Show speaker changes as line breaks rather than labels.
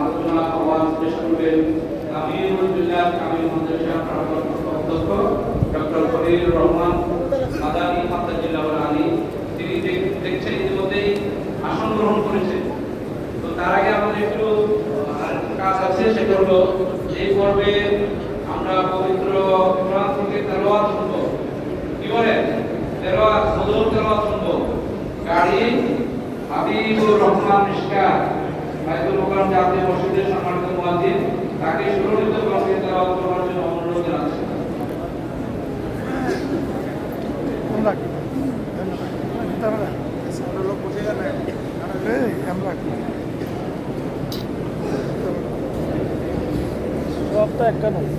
আলোচনা আওয়াজ পেশ করবেন আমিরুল বিল্লাহ কামিল মাদ্রাসা ভারপ্রাপ্ত অধ্যক্ষ ডক্টর খলিলুর রহমান মাদানী হাফেজুল্লাহ আলী। তিনি দেখছেন ইতিমধ্যেই আসন গ্রহণ করেছেন। তো তার আগে আমাদের একটু কাজ আছে, সেটা হলো এই পর্বে আমরা পবিত্র কোরআন থেকে তেলাওয়াত শুনবো। কি বলেন? তেলাওয়াত, মধুর তেলাওয়াত শুনবো। গাড়ি হাবিবুর রহমান মিশকাত বাইতুল মোকাররম জাতীয় মসজিদের সম্মানিত মুয়াজ্জিন, তাকে সুরক্ষিত কণ্ঠে তেলাওয়াত করার জন্য অনুরোধ জানাচ্ছি।
সবটা একটা নয়।